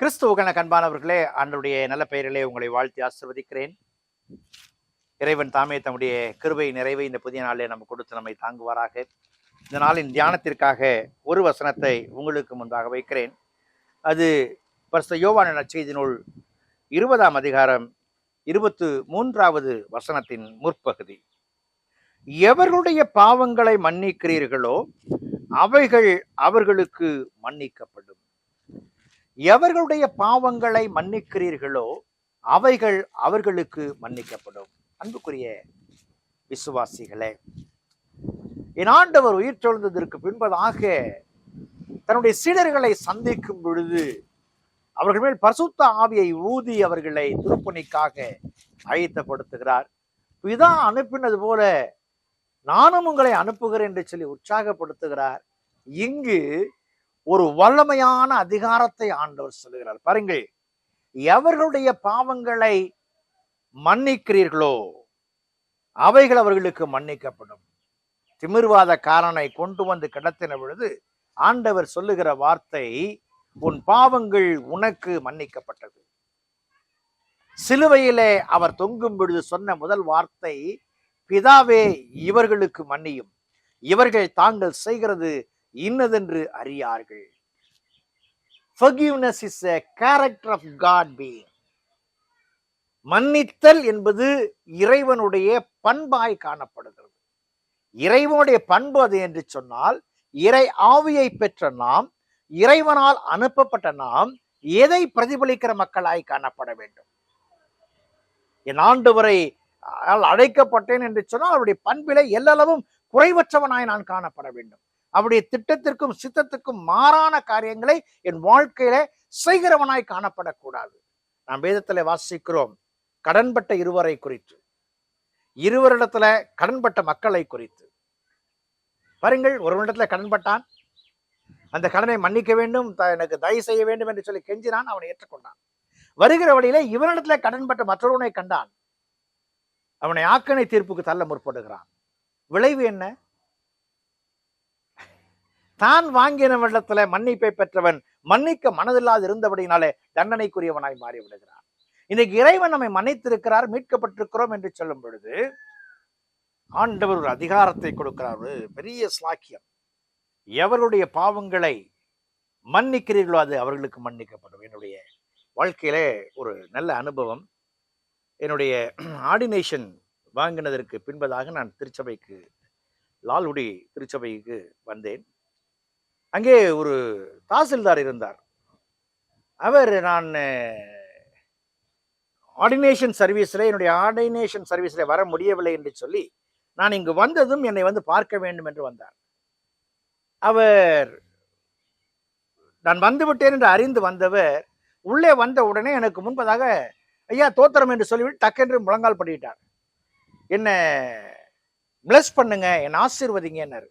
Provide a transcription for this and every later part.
கிறிஸ்துவுக்கான அன்பானவர்களே, ஆண்டவருடைய நல்ல பெயரிலே உங்களை வாழ்த்தி ஆசீர்வதிக்கிறேன். இறைவன் தாமே தம்முடைய கிருபை நிறைவை இந்த புதிய நாளிலே நம்ம கொடுத்து நம்மை தாங்குவாராக. இந்த நாளின் தியானத்திற்காக ஒரு வசனத்தை உங்களுக்கு முன்பாக வைக்கிறேன். அது பரிசுத்த யோவான் நற்செய்தி நூல் 20ஆம் அதிகாரம் 23வது வசனத்தின் முற்பகுதி. எவர்களுடைய பாவங்களை மன்னிக்கிறீர்களோ அவைகள் அவர்களுக்கு மன்னிக்கப்படும். எவர்களுடைய பாவங்களை மன்னிக்கிறீர்களோ அவைகள் அவர்களுக்கு மன்னிக்கப்படும். அன்புக்குரிய விசுவாசிகளே, என் ஆண்டவர் உயிர் தெழுந்ததற்கு பின்பதாக தன்னுடைய சீடர்களை சந்திக்கும் பொழுது அவர்கள் மேல் பரிசுத்த ஆவியை ஊதி அவர்களை திருப்பணிக்காக ஆயத்தப்படுத்துகிறார். பிதா அனுப்பினது போல நானும் உங்களை அனுப்புகிறேன் என்று சொல்லி உற்சாகப்படுத்துகிறார். இங்கு ஒரு வல்லமையான அதிகாரத்தை ஆண்டவர் சொல்லுகிறார். பாருங்கள், எவர்களுடைய பாவங்களை மன்னிக்கிறீர்களோ அவைகள் அவர்களுக்கு மன்னிக்கப்படும். திமிர்வாத காரனை கொண்டு வந்து கிடத்தின பொழுது ஆண்டவர் சொல்லுகிற வார்த்தை, உன் பாவங்கள் உனக்கு மன்னிக்கப்பட்டது. சிலுவையிலே அவர் தொங்கும் பொழுது சொன்ன முதல் வார்த்தை, பிதாவே இவர்களுக்கு மன்னியும், இவர்கள் தாங்கள் செய்கிறது இன்னதென்று அறியார்கள். Forgiveness is a character of God being. மன்னித்தல் என்பது இறைவனுடைய பண்பாய் காணப்படுகிறது. இறைவனுடைய பண்பு அது என்று சொன்னால், இறை ஆவியை பெற்ற நாம், இறைவனால் அனுப்பப்பட்ட நாம் எதை பிரதிபலிக்கிற மக்களாய் காணப்பட வேண்டும்? என் ஆண்டவரை அழைக்கப்பட்டேன் என்று சொன்னால் அவருடைய பண்பிலே எல்லளவும் குறைவற்றவனாய் நான் காணப்பட வேண்டும். அவருடைய திட்டத்திற்கும் சித்தத்துக்கும் மாறான காரியங்களை என் வாழ்க்கையில செய்கிறவனாய் காணப்படக்கூடாது. நாம் வேதத்துல வாசிக்கிறோம் கடன்பட்ட இருவரை குறித்து, இருவரிடத்துல கடன்பட்ட மக்களை குறித்து. பாருங்கள், ஒருவனிடத்துல கடன்பட்டான், அந்த கடனை மன்னிக்க வேண்டும், எனக்கு தயவு செய்ய வேண்டும் என்று சொல்லி கெஞ்சினான், அவனை ஏற்றுக்கொண்டான். வருகிற வழியில இவனிடத்துல கடன்பட்ட மற்றொருவனை கண்டான், அவனை ஆக்கணை தீர்ப்புக்கு தள்ள முற்படுகிறான். விளைவு என்ன? தான் வாங்கினவனிடத்துல மன்னிப்பை பெற்றவன் மன்னிக்க மனதில்லாது இருந்தபடினாலே தண்டனைக்குரியவனாய் மாறிவிடுகிறான். இன்னைக்கு இறைவன் நம்மை மன்னித்திருக்கிறார், மீட்கப்பட்டிருக்கிறோம் என்று சொல்லும் பொழுது ஆண்டவர் ஒரு அதிகாரத்தை கொடுக்கிறார், ஒரு பெரிய ஸ்லாக்கியம். எவருடைய பாவங்களை மன்னிக்கிறீர்களோ அது அவர்களுக்கு மன்னிக்கப்படும். என்னுடைய வாழ்க்கையிலே ஒரு நல்ல அனுபவம். என்னுடைய ஆர்டினேஷன் வாங்கினதற்கு பின்பதாக நான் திருச்சபைக்கு, லால்குடி திருச்சபைக்கு வந்தேன். அங்கே ஒரு தாசில்தார் இருந்தார். அவர், நான் ஆர்டினேஷன் சர்வீஸில், என்னுடைய ஆர்டினேஷன் சர்வீஸில் வர முடியவில்லை என்று சொல்லி நான் இங்கு வந்ததும் என்னை வந்து பார்க்க வேண்டும் என்று வந்தார். அவர், நான் வந்துவிட்டேன் என்று அறிந்து வந்தவர் உள்ளே வந்த உடனே எனக்கு முன்பதாக ஐயா தோத்திரம் என்று சொல்லிவிட்டு டக்கென்று முழங்கால் பண்ணிட்டார். என்ன பிளஸ் பண்ணுங்க, என்னை ஆசீர்வதிங்கன்னாரு.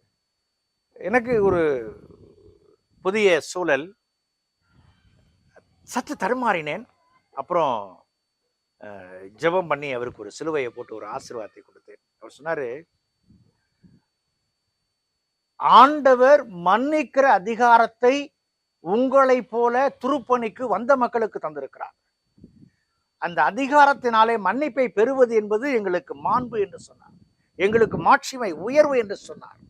எனக்கு ஒரு புதிய சூழல், சற்று தடுமாறினேன். அப்புறம் ஜெபம் பண்ணி அவருக்கு ஒரு சிலுவையை போட்டு ஒரு ஆசீர்வாதத்தை கொடுத்தேன். அவர் சொன்னாரு, ஆண்டவர் மன்னிக்கிற அதிகாரத்தை உங்களை போல திருப்பணிக்கு வந்த மக்களுக்கு தந்திருக்கிறார். அந்த அதிகாரத்தினாலே மன்னிப்பை பெறுவது என்பது எங்களுக்கு மாண்பு என்று சொன்னார், எங்களுக்கு மாட்சிமை, உயர்வு என்று சொன்னார்.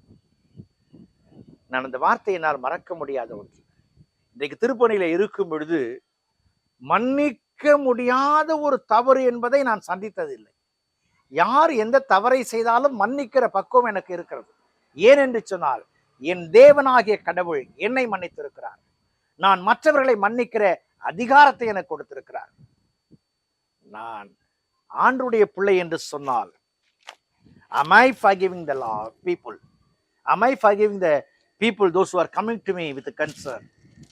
நான் அந்த வார்த்தையை என்னால் மறக்க முடியாத ஒன்று. இன்றைக்கு திருப்பணியில இருக்கும் பொழுது மன்னிக்க முடியாத ஒரு தவறு என்பதை நான் சந்தித்ததில்லை. யார் எந்த தவறை செய்தாலும் மன்னிக்கிற பக்குவம் எனக்கு இருக்கிறது. ஏன் என்று சொன்னால், என் தேவனாகிய கடவுள் என்னை மன்னித்திருக்கிறார். நான் மற்றவர்களை மன்னிக்கிற அதிகாரத்தை எனக்கு கொடுத்திருக்கிறார். நான் ஆண்டவருடைய பிள்ளை என்று சொன்னால், am I forgiving the law people? Am I forgiving the people, those who are coming to me with a concern,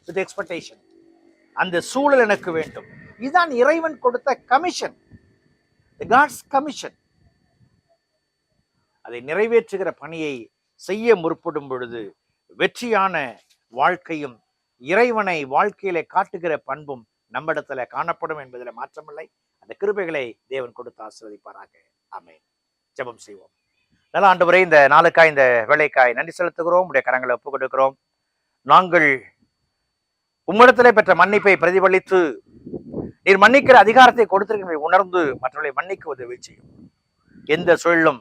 with expectation? அந்த சூழல் எனக்கு வேண்டும். இதுதான் இறைவன் கொடுத்த கமிஷன், God's கமிஷன். அதை நிறைவேற்றுகிற பணியை செய்ய முற்படும் பொழுது வெற்றியான வாழ்க்கையும் இறைவனை வாழ்க்கையில காட்டுகிற பண்பும் நம்மிடத்துல காணப்படும் என்பதில் மாற்றமில்லை. அந்த கிருபைகளை தேவன் கொடுத்து ஆசீர்வதிப்பாராக. ஆமென். ஜெபம் செய்வோம். நல்ல ஆண்டவரே, இந்த நாளுக்காய், இந்த வேலைக்காய் நன்றி செலுத்துகிறோம். உடைய கரங்களை ஒப்புக் கொடுக்கிறோம். நாங்கள் உம்மிடத்திலே பெற்ற மன்னிப்பை பிரதிபலித்து நீர் மன்னிக்கிற அதிகாரத்தை கொடுத்திருக்கிற உணர்ந்து மற்றவர்களை மன்னிக்க உதவி செய்யும். எந்த சூழலும்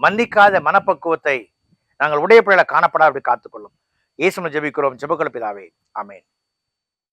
மன்னிக்காத மனப்பக்குவத்தை நாங்கள் உடைய பிள்ளைகளை காணப்படாது காத்துக்கொள்ளும். இயேசுவை ஜெபிக்கிறோம், ஜெபக்குள்ள பிதாவே, ஆமென்.